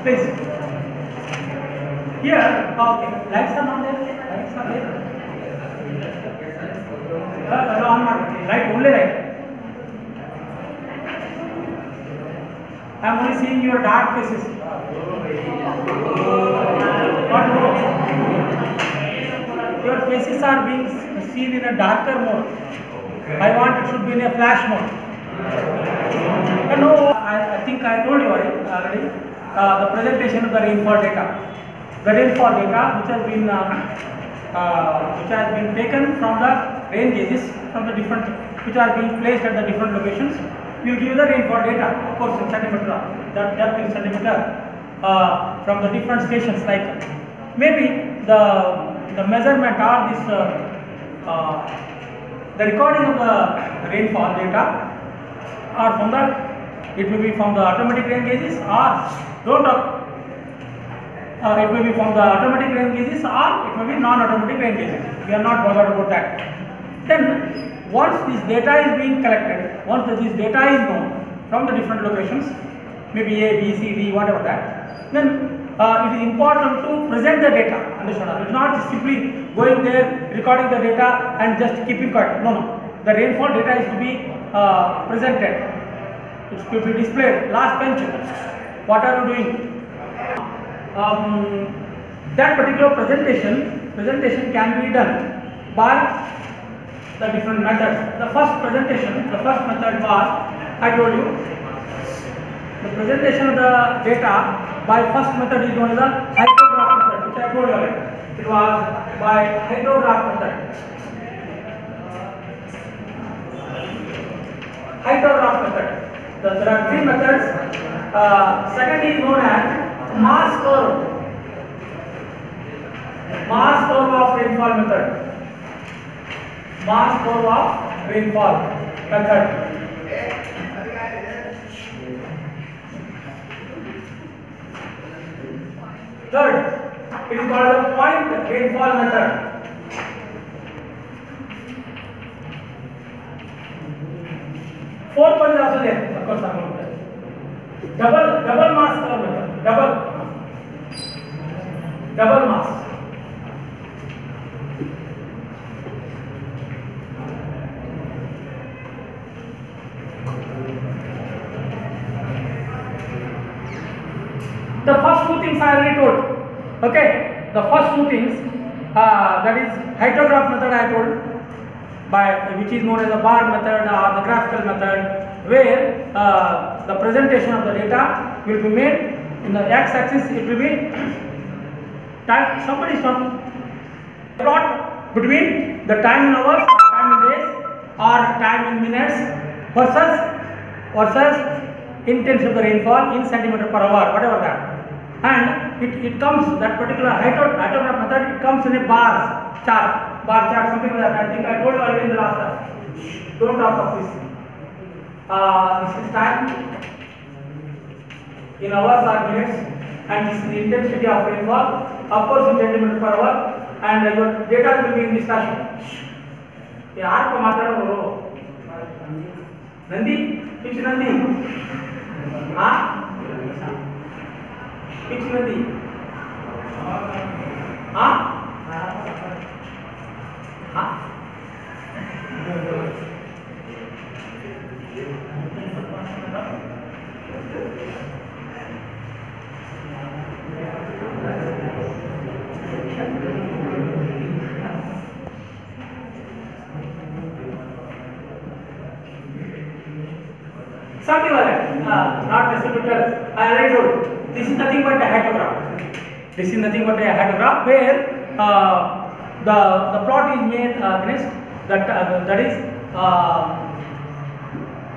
Please. Here, okay. Lights are not there. Lights are there. On right, only right. I am only seeing your dark faces. What more? Your faces are being seen in a darker mode. I want it should be in a flash mode. No, I think I told you already. The presentation of the rainfall data. The rainfall data which has been taken from the rain gauges from the different, which are being placed at the different locations. We will give you the rainfall data, of course, in centimeter, that depth in centimeter, from the different stations. Like maybe the measurement or this the recording of the rainfall data, or from the, it may be from the automatic rain gauges, or it may be from the automatic rain gauges, or it may be non-automatic rain gauges. We are not bothered about that. Then once this data is being collected, once this data is known from the different locations, maybe A, B, C, D, whatever that, then it is important to present the data. Understand? It is not simply going there, recording the data and just keeping quiet. No, no. The rainfall data is to be presented. It should be displayed. Last bench. What are you doing? That particular presentation can be done by the different methods. The first method was, I told you, the presentation of the data by first method is known as the hydrograph method, which I told you already. It was by hydrograph method. Hydrograph method. There are three methods. Second is known as mass curve. Mass curve of rainfall method. Mass curve of rainfall method. Third, it is called the point rainfall method. Fourth one is also there. Of course, I'm not there. Double mass curve method. Double mass. The first two things I already told. Okay, the first two things, that is hydrograph method I told, which is known as the bar method or the graphical method, where the presentation of the data will be made in the x-axis. It will be time. Somebody is talking. Plot between the time in hours, or time in days, or time in minutes versus intensity of the rainfall in centimeter per hour, whatever that. And it comes, that particular hydrograph method, it comes in a bar chart, something like that. I think I told you already in the last class. Don't talk of this. This is time in hours or minutes, and this is the intensity of rainfall, of course in centimeter per hour, and your data will be in this fashion. यार को मात्रा बोलो Nandi pitch Nandi हाँ pitch Nandi हाँ हाँ something like that. Not distributor. I already told. This is nothing but a hydrograph. This is nothing but a hydrograph where the plot is made against that is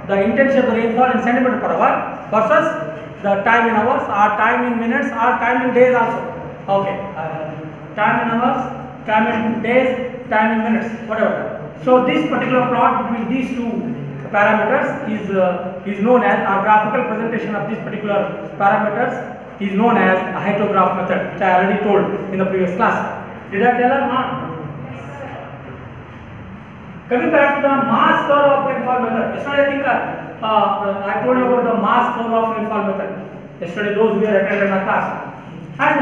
the intensity of the rainfall in centimeter per hour versus the time in hours, or time in minutes, or time in days also. Okay, time in hours, time in days, time in minutes, whatever. So this particular plot between these two parameters is known as, our graphical presentation of this particular parameters is known as a hydrograph method, which I already told in the previous class. Did I tell or not? Coming back to the mass curve of rainfall method. Yesterday I think I told you about the mass curve of rainfall method. yesterday those who have attended my class. And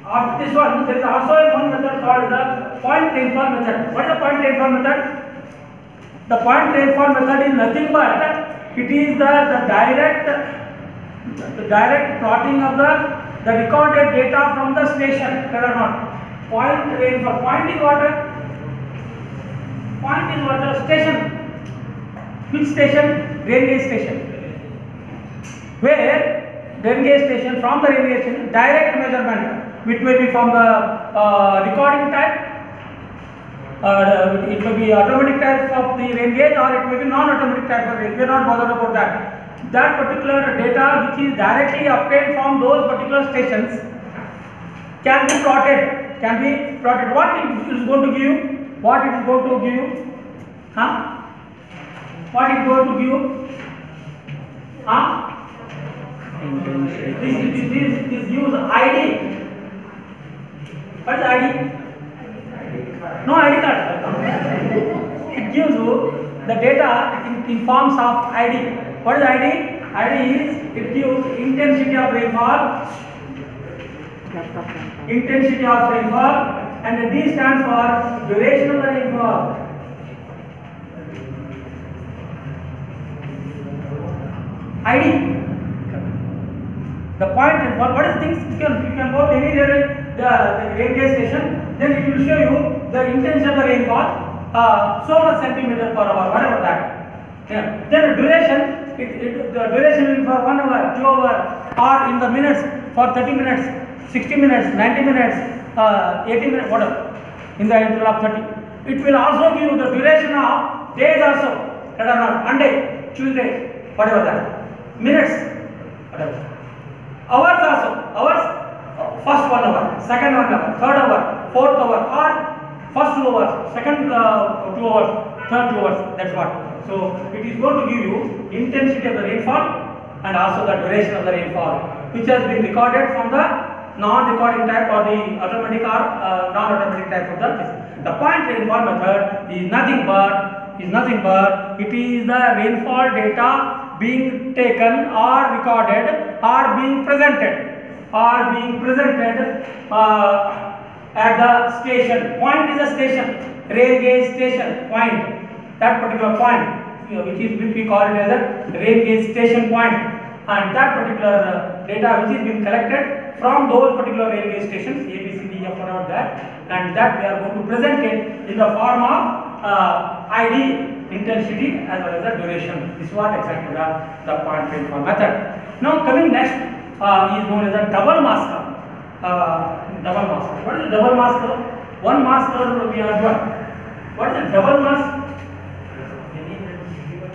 after this one, there is also one method called the point rainfall method. What is the point rainfall method? The point rainfall method is nothing but it is the direct plotting of the recorded data from the station. Correct or not? Point rainfall. Point is what? Point is what? Station. Which station? Rain gauge station. Where rain gauge station, from the rain gauge station, direct measurement, which may be from the recording type, it may be automatic type of the rain gauge, or it may be non-automatic type of rain gauge. We are not bothered about that. That particular data which is directly obtained from those particular stations can be plotted. What it is going to give? What it is going to give? Huh? What it is going to give? Huh? This use ID. What is ID? No ID card. It gives you the data in forms of ID. What is ID? ID is, it gives intensity of rainfall, and D stands for duration of the rainfall. ID. The point rainfall. What is the things? You can go to any the rain gauge station, then it will show you the intensity of the rainfall, so much centimeter per hour, whatever that. Yeah. Then the duration. The duration will be for 1 hour, 2 hours, or in the minutes for 30 minutes, 60 minutes, 90 minutes, 80 minutes, whatever, in the interval of 30. It will also give you the duration of days also, that are not Monday, Tuesday, whatever that, minutes, whatever. Hours also, first 1 hour, second 1 hour, third hour, fourth hour, or first 2 hours, second 2 hours, third 2 hours, that's what. So it is going to give you intensity of the rainfall and also the duration of the rainfall, which has been recorded from the non-recording type or the automatic or non-automatic type of the point rainfall method is nothing but it is the rainfall data being taken or recorded or being presented at the station. Point is a station, rain gauge station point. That particular point, which we call it as a rain gauge station point, and that particular data which is being collected from those particular rain gauge stations, A, B, C, D, F, whatever that, and that we are going to present it in the form of ID, intensity, as well as the duration. This is what exactly the point rainfall method. Now coming next is known as a double masker. What is a double masker? One masker we have done. What is a double mask?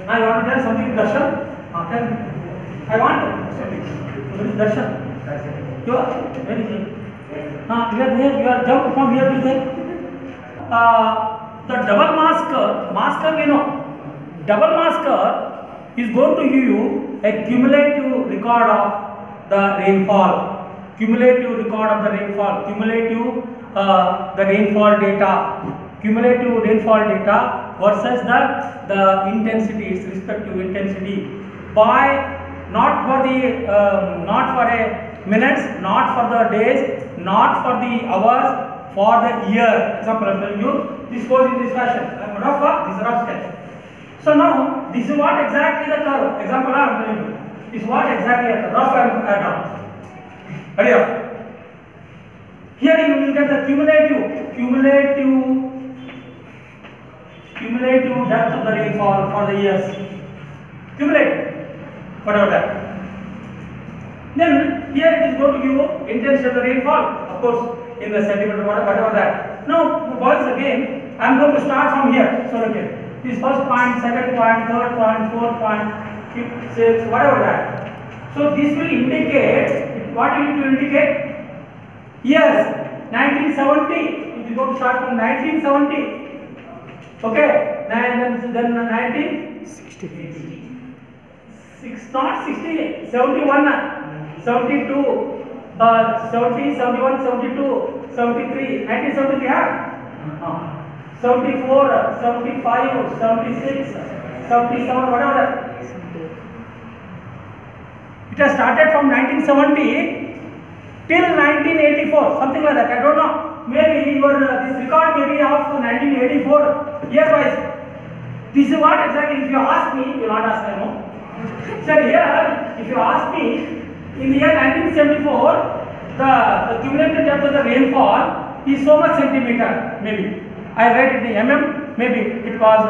I want to tell something, Darshan. I want something. Where is Darshan? You are? Where is he? You are there. You are jumped from here to there. The double masker we know. Double masker is going to give you a cumulative record of the rainfall. Cumulative record of the rainfall. The rainfall data. Cumulative rainfall data versus the intensity, its respective intensity, by not for a minutes, not for the days, not for the hours, for the year. Example, I am telling you, this goes in this fashion. This is a rough sketch. So now, this is what exactly the curve. Example, I am telling you, this is what exactly a rough I am drawn. Hurry up. Here you will get the cumulative depth of the rainfall for the years. Cumulative, whatever that. Then here it is going to give you intensity of the rainfall, of course, in the centimeter, whatever that. Now, boys, again, I am going to start from here. So, okay, this first point, second point, third point, fourth point, fifth, sixth, whatever that. So, this will indicate, what it will indicate? Years, 1970. It is going to start from 1970. Okay, then 1960. Not 60, 71, 72, 70, 71, 72, 73, 1973, huh? 74, 75, 76, 77, whatever. It has started from 1970 till 1984, something like that. I don't know. Maybe your this record may be of 1984 year wise. This is what exactly. If you ask me, you will not ask. I know. So here, if you ask me, in the year 1974, the cumulative depth of the rainfall is so much centimeter. Maybe I write it in mm. Maybe it was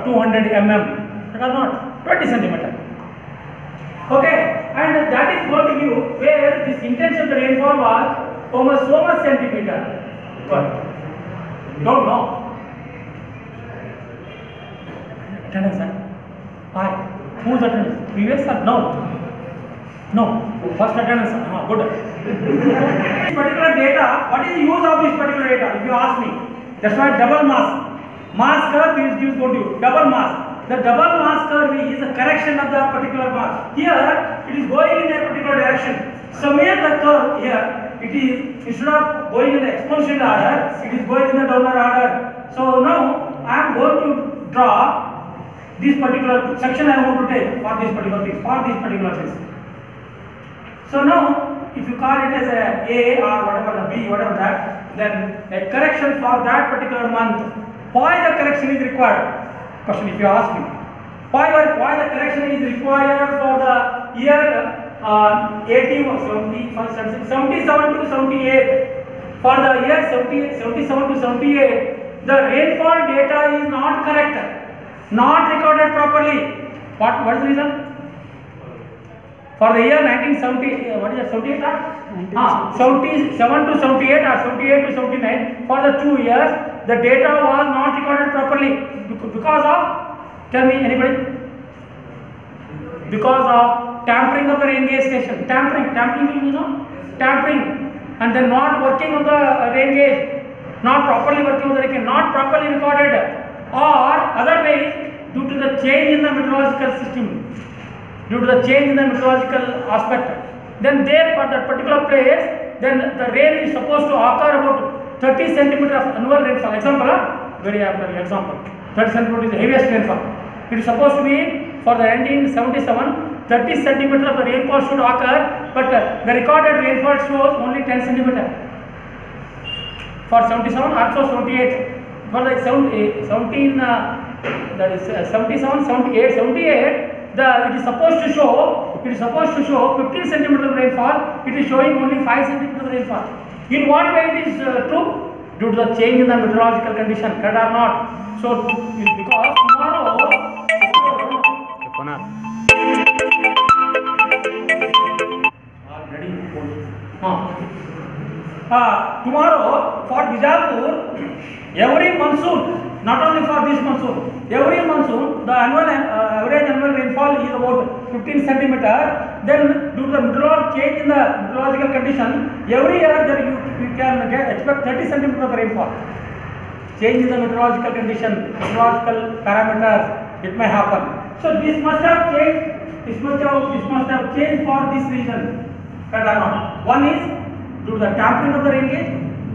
200 mm. It was not 20 centimeter. Okay, and that is going to you where this intensity of the rainfall was over so much centimeter. What? Don't know. Attendance, sir. Why? Whose attendance? Previous or no? No. First attendance. Good. This particular data. What is the use of this particular data? If you ask me, that's why double mass. Mass curve is going to you. Double mass. The double mass curve is a correction of the particular mass. Here it is going in a particular direction. Somewhere the curve here, it is instead of going in the exponential order, it is going in the downward order. So now I am going to draw this particular section I want to take for this particular thing, for this particular thing. So now if you call it as a or whatever, the B, whatever that, then a correction for that particular month. Why the correction is required? Question if you ask me. Why the correction is required for the year 77 to 78? For the year 77 to 78, the rainfall data is not correct, not recorded properly. What is the reason? For the year 1970, what is that? 78? 77 to 78 or 78 to 79. For the 2 years, the data was not recorded properly. Because of, tell me anybody? Because of tampering of the rain gauge station. Tampering, you know? Tampering. And then not working of the rain gauge. Not properly working of the rain gauge. Not properly recorded. Or otherwise, due to the change in the meteorological system. Due to the change in the meteorological aspect. Then there for that particular place, then the rain is supposed to occur about 30 centimeter of annual rainfall. Example, very example. 30 centimeter is the heaviest rainfall. It is supposed to be for the 1977, 30 centimeter of the rainfall should occur, but the recorded rainfall shows only 10 centimeter. For 77, also 78. For the 77, 78, it is supposed to show 15 centimeter of rainfall. It is showing only 5 centimeter of rainfall. In what way it is true? Due to the change in the meteorological condition, correct or not? So, because tomorrow tomorrow for Bijapur, every monsoon, not only for this monsoon, every monsoon, the average annual rainfall is about 15 centimeter. Then, due to the change in the meteorological condition, every year you can expect 30 centimeter of rainfall. Change in the meteorological condition, meteorological parameters, it may happen. So this must have changed. This must have changed for this reason. Correct or not? One is due to the tampering of the rain gauge,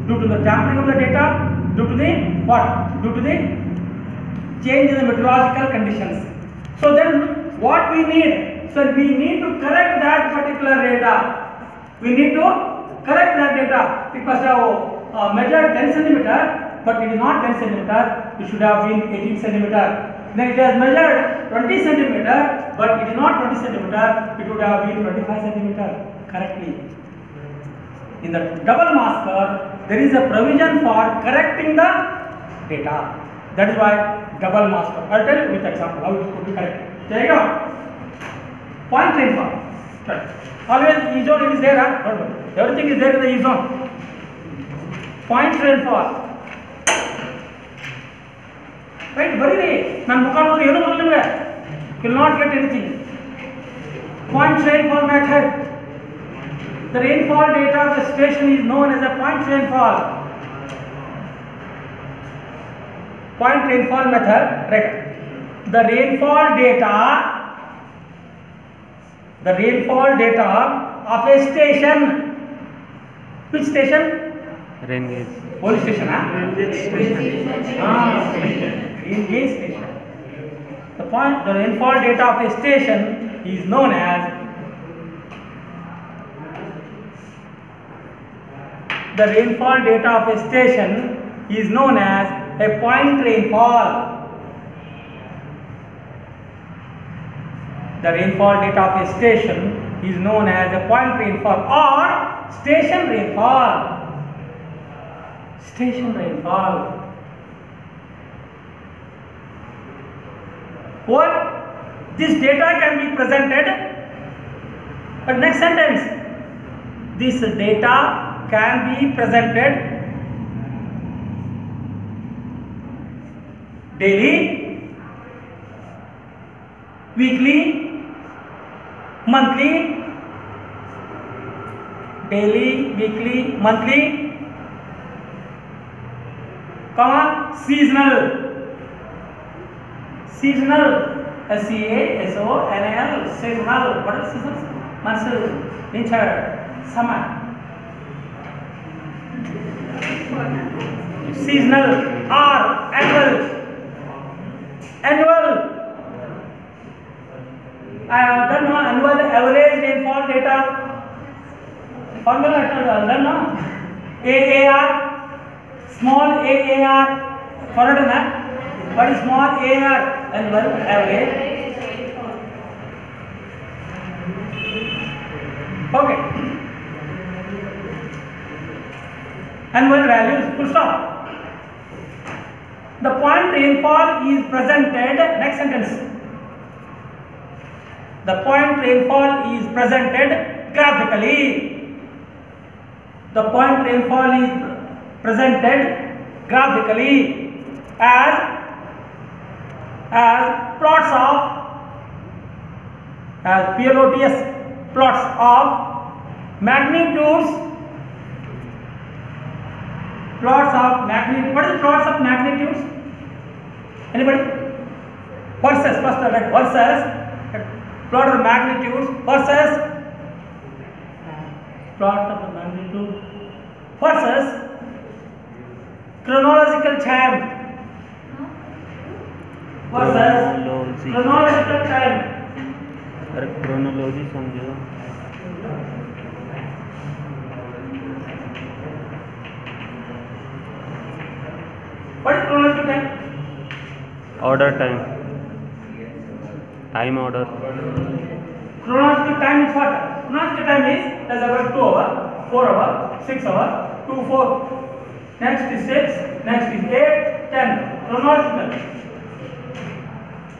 due to the tampering of the data, due to the what? Due to the change in the meteorological conditions. So then what we need? So we need to correct that particular data. We need to correct that data. It must have measured 10 centimeter, but it is not 10 centimeter. It should have been 18 centimeter. Then it has measured 20 centimeter, but it is not 20 centimeter. It would have been 25 centimeter correctly. In the double mass curve, there is a provision for correcting the data. That is why double mass curve. I will tell you with example how it could be corrected. There you go. Point rainfall. Right. Always E zone is there. Don't worry. Everything is there in the E zone. Point rainfall. Right? Very you will not get anything. Point rainfall method. The rainfall data of the station is known as a point rainfall. Point rainfall method. Right. The rainfall data of a station. Which station? Rain gauge. Police station, Rain gauge station. The rainfall data of a station is known as the rainfall data of a station is known as a point rainfall. The rainfall data of a station is known as a point rainfall or station rainfall. Station rainfall. What? This data can be presented. But next sentence. This data can be presented daily, weekly, monthly, daily, weekly, monthly, comma, seasonal, seasonal, SEASONAL, seasonal. What is seasonal? Monsoon, winter, summer. Seasonal or annual. Annual. I have done annual average rainfall data. Formula I have done AAR, small AAR. Followed that. What is small AAR? Annual average. Okay. Annual values. Full stop. The point rainfall is presented. Next sentence. The point rainfall is presented graphically. The point rainfall is presented graphically as plots of PLOTS plots of magnitudes. Plots of magnitude. What is plots of magnitudes? Anybody? Versus first I read versus. Plot of the magnitudes versus plot of the magnitude versus chronological time versus chronological time. अरे chronology समझो. What is chronological time? Order time. Time order. Chronological time is what? Chronological time is as about 2 hours, 4 hours, 6 hours, 2, 4. Next is 6, next is 8, 10. Chronological.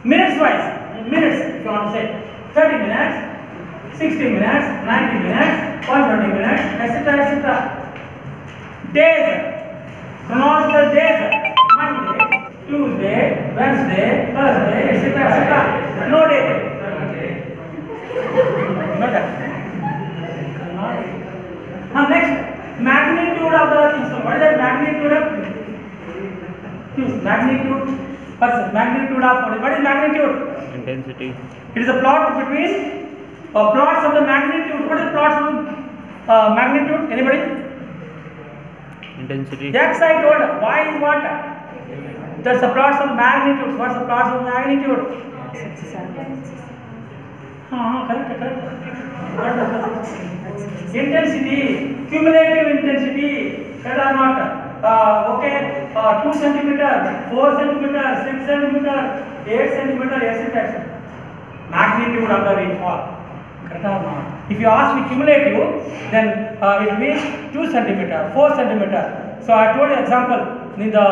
Minutes wise, minutes if you want to say 30 minutes, 60 minutes, 90 minutes, 120 minutes, etc. etc. Days. Chronological days. Monday, Tuesday, Wednesday, Thursday, etc. etc. No day. No day. Next, magnitude of the thing. So, what is the magnitude of? Magnitude versus magnitude of what is magnitude? Intensity. It is a plot between plots of the magnitude. What is plots of magnitude? Anybody? Intensity. X I told. Y is what? That's the plots of magnitude. What's the plots of magnitude? Correct. Intensity, cumulative intensity. That are not okay. 2 centimeter, 4 centimeter, 6 centimeter, 8 centimeter, etc. Magnitude of the rainfall. If you ask me cumulative, then it will be 2 centimeter, 4 centimeter. So I told you example in the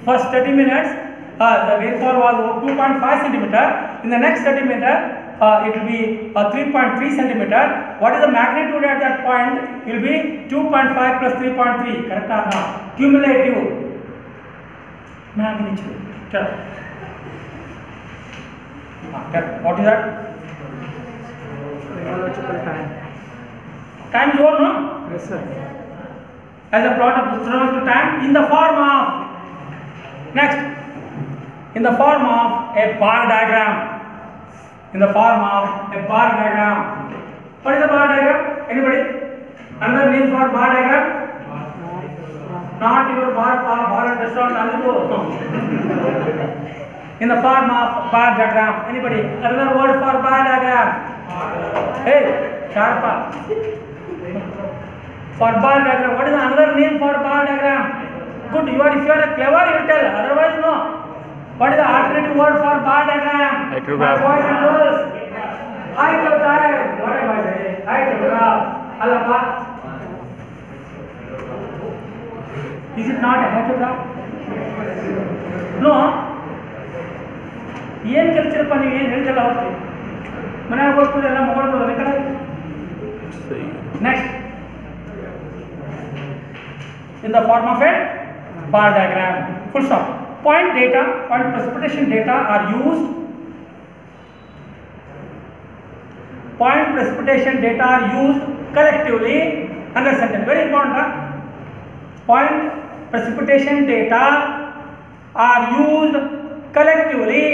first 30 minutes, the rainfall was 2.5 centimeter. In the next 30 minutes, it will be 3.3 centimeter. What is the magnitude at that point? It will be 2.5 plus 3.3. Correct or not? Cumulative magnitude. Correct. What is that? Chronological time. Time is over, no? Yes, sir. As a plot of chronological time in the form of next in the form of a bar diagram. In the form of a bar diagram. What is the bar diagram? Anybody? Another name for bar diagram? Not your bar and restaurant. In the form of bar diagram. Anybody? Another word for bar diagram? Hey, sharpa. For bar diagram, what is another name for bar diagram? Good, if you are clever, you will tell. Otherwise, no. What is the alternative word for bar diagram? Hypergraph. Boys and girls. Hypergraph. What am I saying? Hypergraph. Alaba. Is it not a hypergraph? No. ಏನು ಕಲ್ತಿರಪ್ಪ ನೀವು ಏನು ಹೇಳ್ತಿಲ್ಲ ಅವತ್ತು ಮನೆಯಾಗ ಹೋಗ್ಬಿಟ್ಟು ಎಲ್ಲ mobile ಈ ಕಡೆ next in the form of a bar diagram. Full stop. Point precipitation data are used. Point precipitation data are used collectively. Another sentence, very important. Huh? Point precipitation data are used collectively.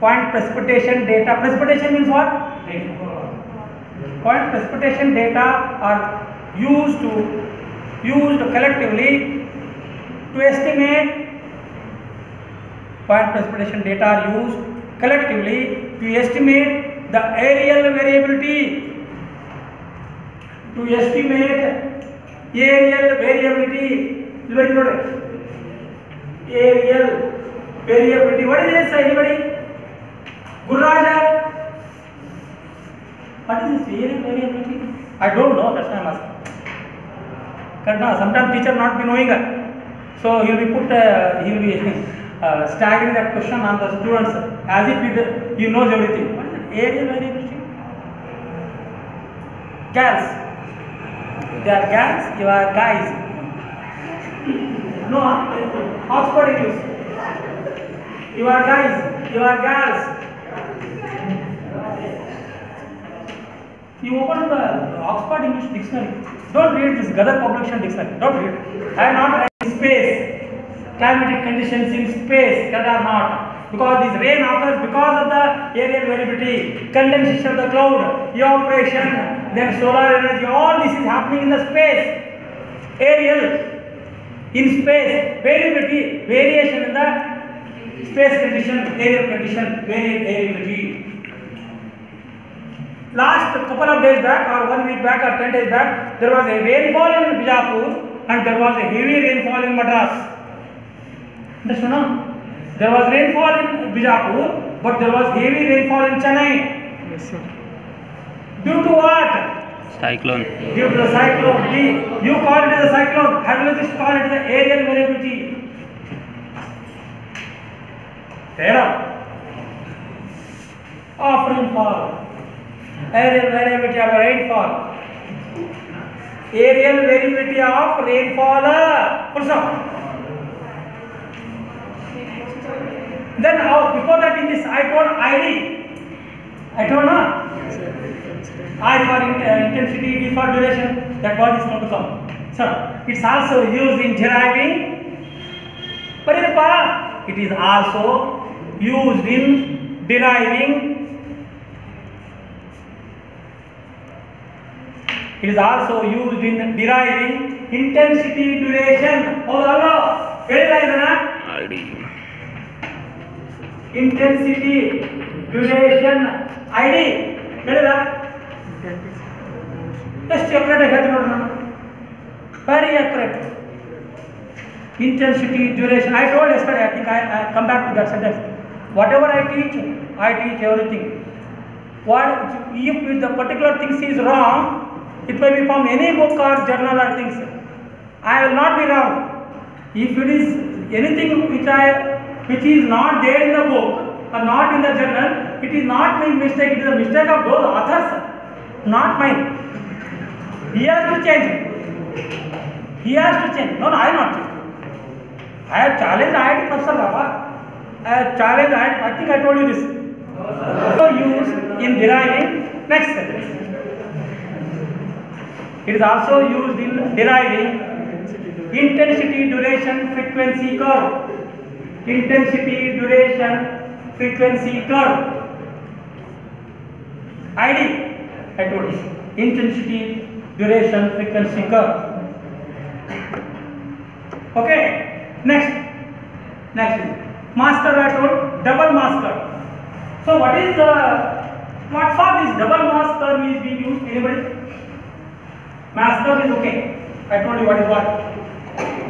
Point precipitation data. Precipitation means what? Point precipitation data are used collectively to estimate. Point precipitation data are used collectively to estimate the areal variability. To estimate areal variability. Areal variability. What is this? Anybody? Gurraja? What is this areal variability? I don't know. That's why I'm asking. Sometimes teacher not be knowing it, so he will be staggering that question on the students as if he knows everything. What is it? Areal variability? Girls, they are girls. You are guys. No, Oxford English. You are guys. You are girls. You open the Oxford English Dictionary. Don't read this Gadar Publication Dictionary. Don't read. I am not writing space. Climatic conditions in space. That are not. Because this rain occurs because of the areal variability, condensation of the cloud, evaporation, then solar energy. All this is happening in the space. Areal in space. Variability. Variation in the space condition. Areal condition. Variability. Last couple of days back or 1 week back or 10 days back, there was a rainfall in Bijapur and there was a heavy rainfall in Madras. Understand? No? There was rainfall in Bijapur, but there was heavy rainfall in Chennai. Yes, sir. Due to what? Cyclone. Due to the cyclone. You call it as a cyclone. Hydrologists call it as the areal variability. There. Of rainfall. Areal variability of rainfall. Areal variability of rainfall. Full stop. Then before that in this I told ID. I told no. I for intensity, D for duration. That word is going to come. So it's also used in deriving. It is also used in deriving. It is also used in deriving intensity duration. Hello. ID. Intensity duration ID. Just accurate. Very accurate. Intensity duration. I told yesterday. I think I come back to that sentence. Whatever I teach everything. What if the particular thing is wrong? It may be from any book or journal or things. I will not be wrong. If it is anything which is not there in the book or not in the journal, it is not my mistake. It is a mistake of those authors, not mine. He has to change. He has to change. No, I have not changed. I have challenged IIT Professor Baba. I have challenged IIT. I think I told you this. So used in deriving. Next sentence. It is also used in deriving intensity duration frequency curve. Intensity duration frequency curve. ID. I told you. Intensity duration frequency curve. Okay. Next. Masker I told. Double masker. So what for this double masker is being used? Anybody? Mass curve is okay. I told you what is what.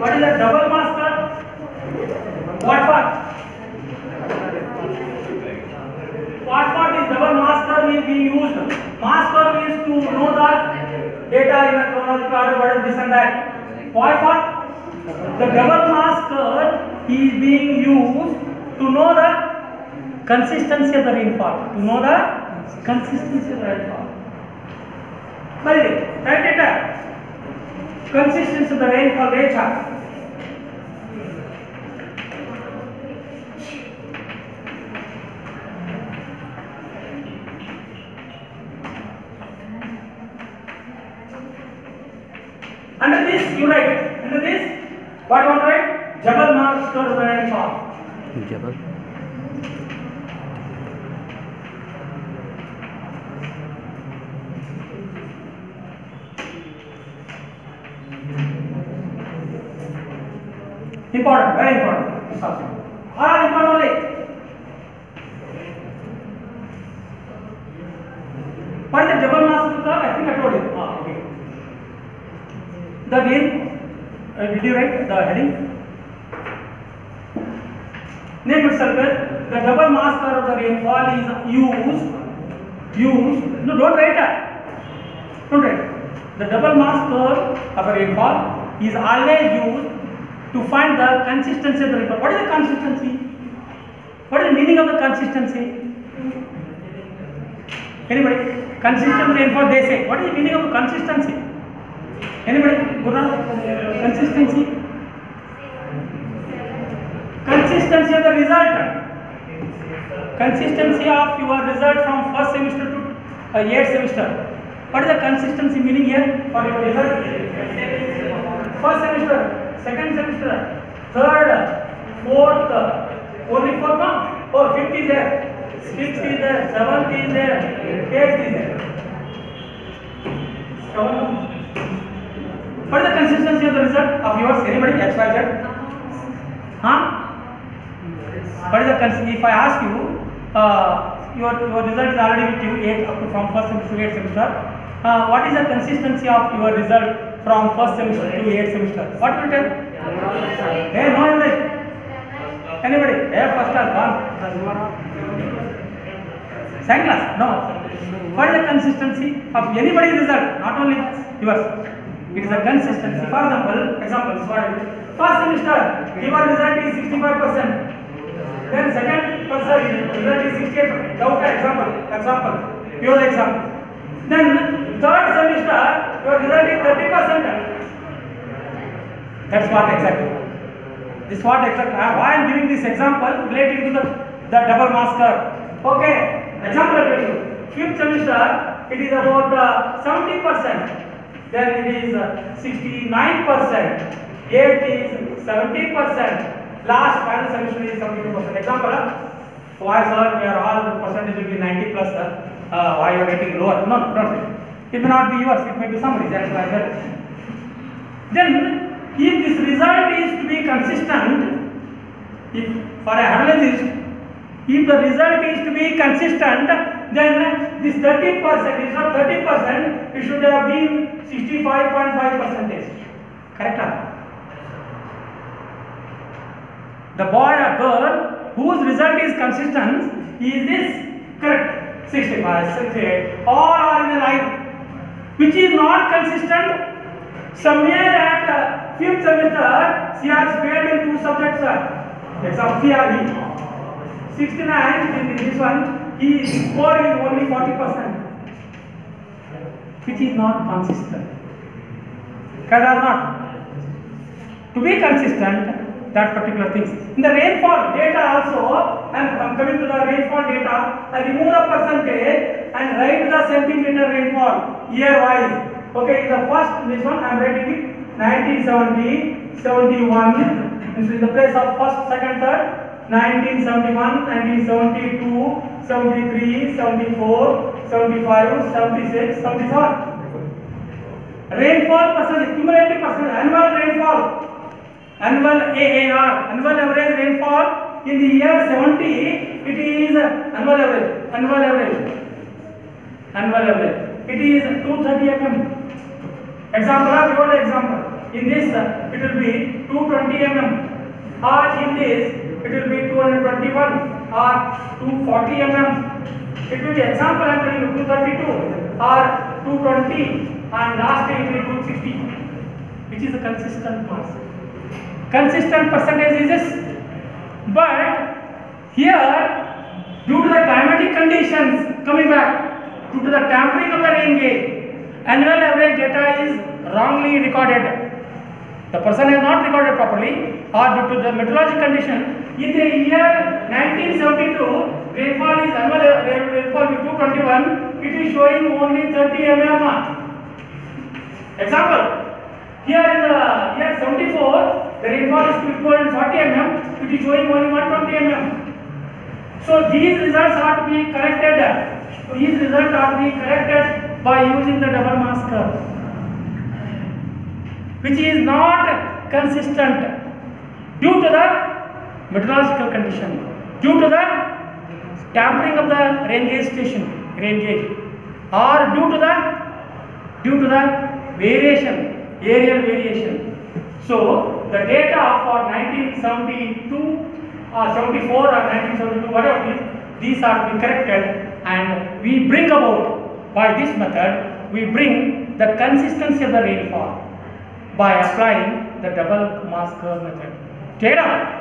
What is a double mass curve? What part? What part is double mass curve is being used? Mass curve is to know the data in a chronological order, what is this and that. What part? The double mass curve is being used to know the consistency of the rainfall. To know the consistency of the rainfall. Very good. Write it down. Consistency of the rainfall data. Under this, you write. Under this, what you want to write? Jabal mass curve of the rainfall. Jabal. Important, very important. This also. All important only. What is the double mass curve? I think I told you. Okay. The rain. Did you write the heading? Name itself. The double mass curve of the rainfall is used. No, don't write that. Don't write. The double mass curve of a rainfall is always used to find the consistency of the rainfall. What is the consistency? What is the meaning of the consistency? Anybody? Consistent rainfall, they say. What is the meaning of consistency? Anybody? Gurran? Consistency? Consistency of the result. Consistency of your result from first semester to 8th semester. What is the consistency meaning here for your result? First semester, second semester, third, fourth, only fourth no? Oh, fifth is there, sixth is there, seventh is there, eighth is there. What is the consistency of the result of yours? Anybody? X, Y, Z? Huh? What is the consistency? If I ask you, your result is already with you, 8 up to from first semester to 8th semester. What is the consistency of your result from first semester to 8th semester? What will you tell? Hey, no English. Anybody? Hey, first class, gone. Second class? No. What is the consistency of anybody's result? Not only yours. It is a consistency. For example, this is what it is. First semester, your result is 65%. Then second semester, result is 68%. Doubt example, pure example. Then third semester, your result is 30%. That's what exactly. This is what exactly. Why I am giving this example relating to the double mass curve. Okay, example I will give you. Fifth semester, it is about 70%. Then it is 69%. Eighth is 70%. Last final semester is 72%. Example. Why sir? We are all percentage will be 90 plus. Why you are getting lower? No, don't. It may not be yours. It may be somebody's. That's why I said. Then, if this result is to be consistent, if for a analysis, if the result is to be consistent, then this 30% is not 30%. It should have been 65.5%. Correct? The boy or girl whose result is consistent is this correct? 65, 68, all are in a line. Which is not consistent. Somewhere at 5th semester, she has failed in 2 subjects. Example, CRE. 69 in this one, his score is only 40%. Which is not consistent. Correct or not? To be consistent, that particular things. In the rainfall data also, I am coming to the rainfall data, I remove the percentage and write the centimeter rainfall year wise. Okay, the first this one I am writing it 1970, 71, in the place of first, second, third, 1971, 1972, 73, 74, 75, 76, 77. Rainfall percentage, cumulative percentage, annual rainfall. Annual AAR, annual average rainfall in the year 70, it is annual average. It is 230 mm. Example, I give an example. In this, it will be 220 mm, or in this, it will be 221 or 240 mm. It will be example, I am telling you 232 or 220, and last it will be 260, which is a consistent mass. Consistent percentage is this, but here, due to the climatic conditions coming back, due to the tampering of the rain gauge, annual average data is wrongly recorded. The person has not recorded properly, or due to the meteorological condition. In the year 1972, rainfall is annual rainfall is 221. It is showing only 30 mm. Example: here in the year 74, the rainfall is 240 mm. It is showing only 120 mm. So these results are to be corrected. These results are to be corrected by using the double mass curve, which is not consistent due to the meteorological condition, due to the tampering of the rain gauge station, or due to the variation, aerial variation. So the data for 1972 or 74 or 1972, whatever it is, these are to be corrected, and we bring about, by this method, we bring the consistency of the rainfall by applying the double mass curve method. Data.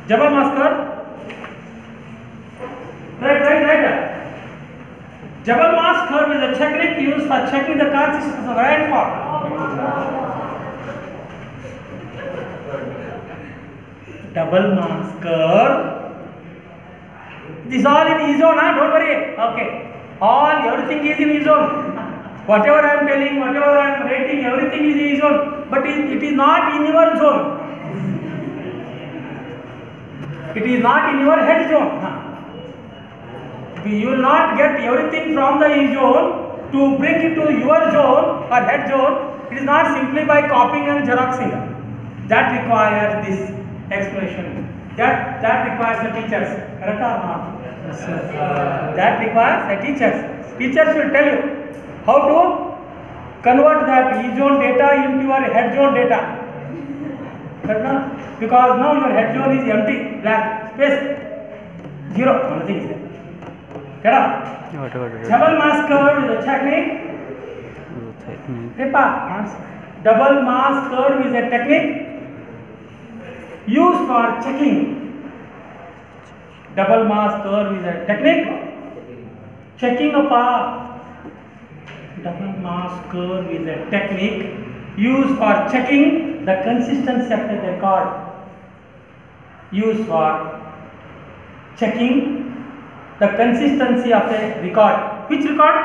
Double mass curve. Right. Double mass curve is a technique used for checking the consistency of rainfall. Double mass curve. This is all in E-zone, huh? Don't worry. Okay. Everything is in E-zone. Whatever I am telling, whatever I am rating, everything is in E-zone. But it is not in your zone. It is not in your head zone. You will not get everything from the E-zone to bring it to your zone or head zone. It is not simply by copying and xeroxing. That requires this explanation. That requires the teachers. Correct or not? Yes, sir. That requires the teachers. Teachers will tell you how to convert that E-zone data into your head zone data. Correct? Because now your head zone is empty, black space, zero. Nothing is there. Correct? Double mass curve is a technique. Double mass curve is a technique used for checking. Double mass curve is a technique checking a path. Double mass curve is a technique used for checking the consistency of the record. Used for checking the consistency of a record. Which record?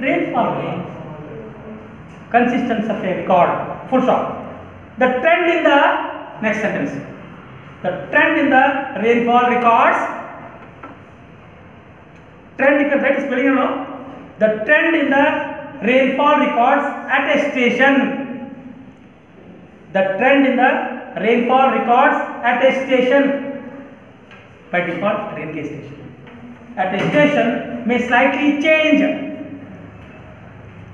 Rainfall. Consistency of a record. Full stop. The trend in the next sentence. The trend in the rainfall records. Trend, you can write spelling now. The trend in the rainfall records at a station. The trend in the rainfall records at a station. By default, rain gauge station. At a station may slightly change.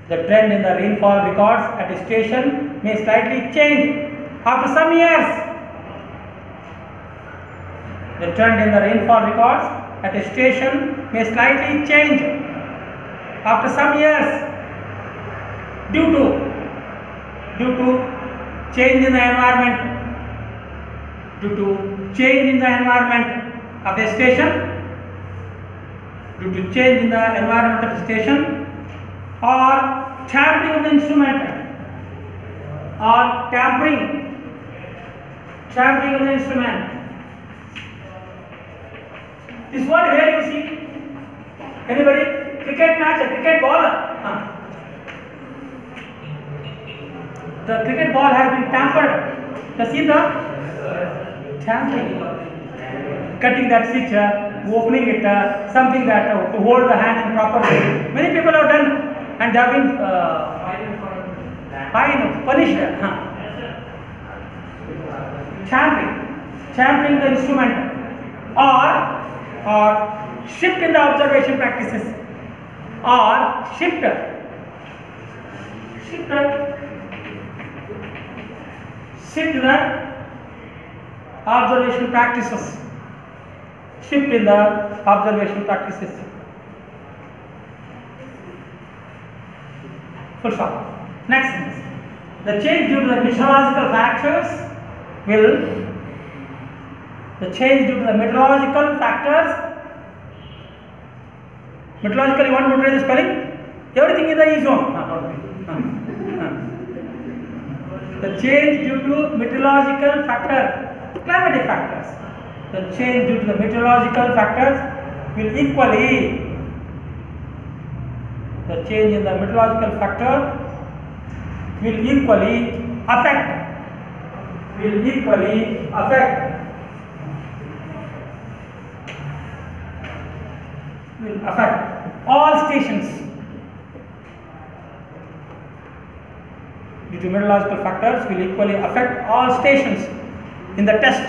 The trend in the rainfall records at a station may slightly change after some years. The trend in the rainfall records at a station may slightly change after some years due to change in the environment. Due to change in the environment of a station. Due to change in the environment of the station, or tampering of the instrument, or tampering of the instrument. This word where you see? Anybody? Cricket match, a cricket ball. The cricket ball has been tampered. You see the tampering. Cutting that switch, opening it, something that to hold the hand in proper way. Many people have done, and they have been punished. Tampering the instrument, or shift in the observation practices. or shifter. Shift the observation practices. Shift in the observation practices. Full stop. Next, the change due to the meteorological factors will. The change due to the meteorological factors. Meteorological, you want to try the spelling? Everything is the E zone. The change due to meteorological factor, climatic factors. The change due to the meteorological factors will equally. The change in the meteorological factor will equally affect. Will affect all stations. Due to meteorological factors will equally affect all stations in the test.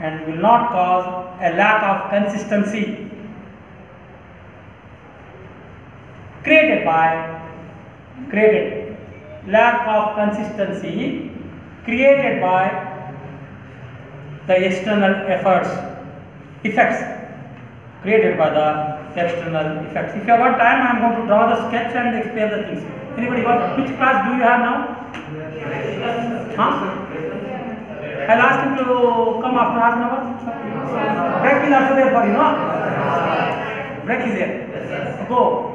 And will not cause a lack of consistency. Created lack of consistency created by the external effects created by the external effects. If you have got time, I am going to draw the sketch and explain the things. Anybody got? Which class do you have now? I'll ask him to come after half an hour. Break is also there for you, no? Break is there. Go.